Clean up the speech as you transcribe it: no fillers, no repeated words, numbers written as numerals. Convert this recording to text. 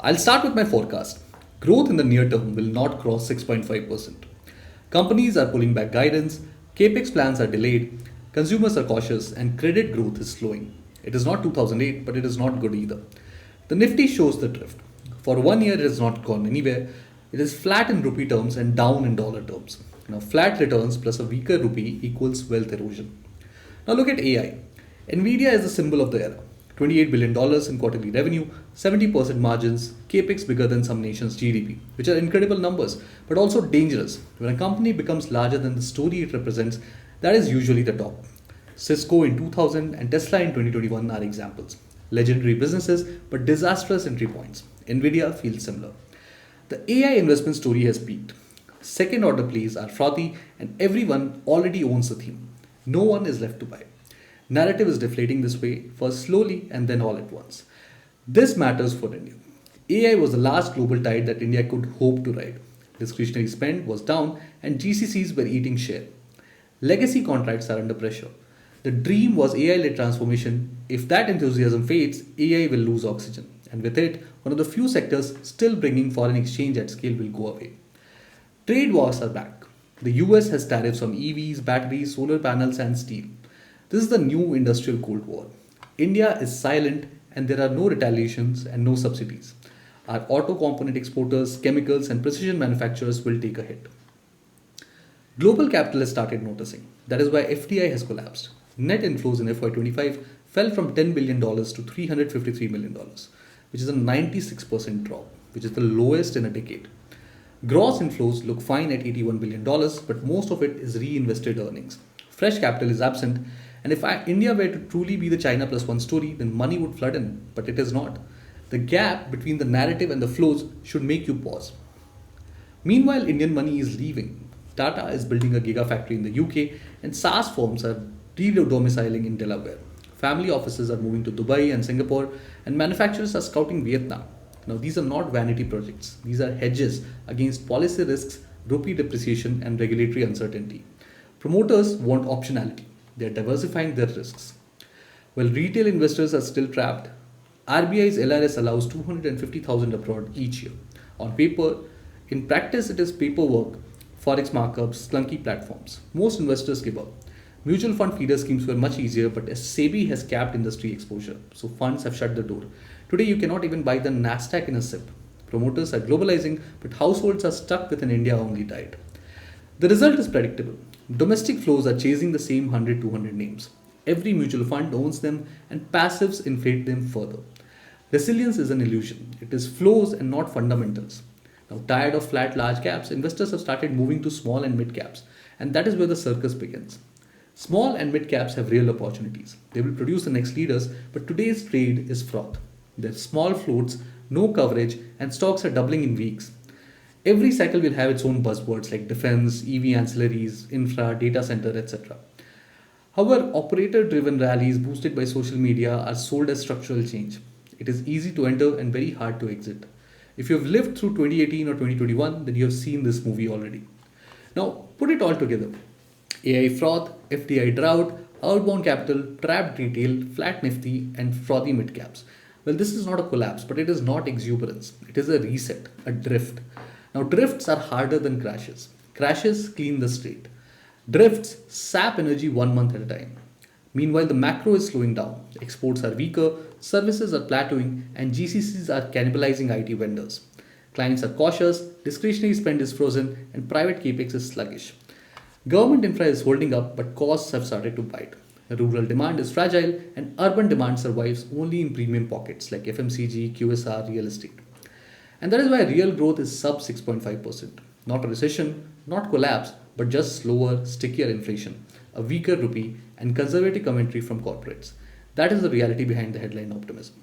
I'll start with my forecast. Growth in the near term will not cross 6.5%. Companies are pulling back guidance, capex plans are delayed, consumers are cautious, and credit growth is slowing. It is not 2008, but it is not good either. The Nifty shows the drift. For 1 year, it has not gone anywhere. It is flat in rupee terms and down in dollar terms. Now, flat returns plus a weaker rupee equals wealth erosion. Now, look at AI. Nvidia is the symbol of the era. $28 billion in quarterly revenue, 70% margins, capex bigger than some nations' GDP, which are incredible numbers, but also dangerous. When a company becomes larger than the story it represents, that is usually the top. Cisco in 2000 and Tesla in 2021 are examples. Legendary businesses, but disastrous entry points. Nvidia feels similar. The AI investment story has peaked. Second order plays are frothy, and everyone already owns the theme. No one is left to buy. Narrative is deflating this way, first slowly and then all at once. This matters for India. AI was the last global tide that India could hope to ride. Discretionary spend was down and GCCs were eating share. Legacy contracts are under pressure. The dream was AI-led transformation. If that enthusiasm fades, AI will lose oxygen. And with it, one of the few sectors still bringing foreign exchange at scale will go away. Trade wars are back. The US has tariffs on EVs, batteries, solar panels, and steel. This is the new industrial Cold War. India is silent and there are no retaliations and no subsidies. Our auto component exporters, chemicals, and precision manufacturers will take a hit. Global capital has started noticing. That is why FDI has collapsed. Net inflows in FY25 fell from $10 billion to $353 million, which is a 96% drop, which is the lowest in a decade. Gross inflows look fine at $81 billion, but most of it is reinvested earnings. Fresh capital is absent, and if India were to truly be the China plus one story, then money would flood in, but it is not. The gap between the narrative and the flows should make you pause. Meanwhile, Indian money is leaving. Tata is building a gigafactory in the UK, and SaaS firms are re-domiciling in Delaware. Family offices are moving to Dubai and Singapore, and manufacturers are scouting Vietnam. Now, these are not vanity projects. These are hedges against policy risks, rupee depreciation, and regulatory uncertainty. Promoters want optionality. They are diversifying their risks. While retail investors are still trapped, RBI's LRS allows 250,000 abroad each year. On paper, in practice, it is paperwork, forex markups, clunky platforms. Most investors give up. Mutual fund feeder schemes were much easier, but SEBI has capped industry exposure, so funds have shut the door. Today, you cannot even buy the Nasdaq in a sip. Promoters are globalizing, but households are stuck with an India-only diet. The result is predictable. Domestic flows are chasing the same 100-200 names. Every mutual fund owns them and passives inflate them further. Resilience is an illusion. It is flows and not fundamentals. Now, tired of flat large caps, investors have started moving to small and mid caps, and that is where the circus begins. Small and mid caps have real opportunities. They will produce the next leaders, but today's trade is froth. There's small floats, no coverage, and stocks are doubling in weeks. Every cycle will have its own buzzwords like defense, EV ancillaries, infra, data center, etc. However, operator-driven rallies boosted by social media are sold as structural change. It is easy to enter and very hard to exit. If you have lived through 2018 or 2021, then you have seen this movie already. Now, put it all together. AI froth, FDI drought, outbound capital, trapped retail, flat nifty, and frothy mid-caps. Well, this is not a collapse, but it is not exuberance. It is a reset, a drift. Now, drifts are harder than crashes. Crashes clean the slate. Drifts sap energy 1 month at a time. Meanwhile, the macro is slowing down. Exports are weaker, services are plateauing, and GCCs are cannibalizing IT vendors. Clients are cautious, discretionary spend is frozen, and private capex is sluggish. Government infra is holding up, but costs have started to bite. Rural demand is fragile, and urban demand survives only in premium pockets like FMCG, QSR, real estate. And that is why real growth is sub 6.5%. Not a recession, not collapse, but just slower, stickier inflation, a weaker rupee, and conservative commentary from corporates. That is the reality behind the headline optimism.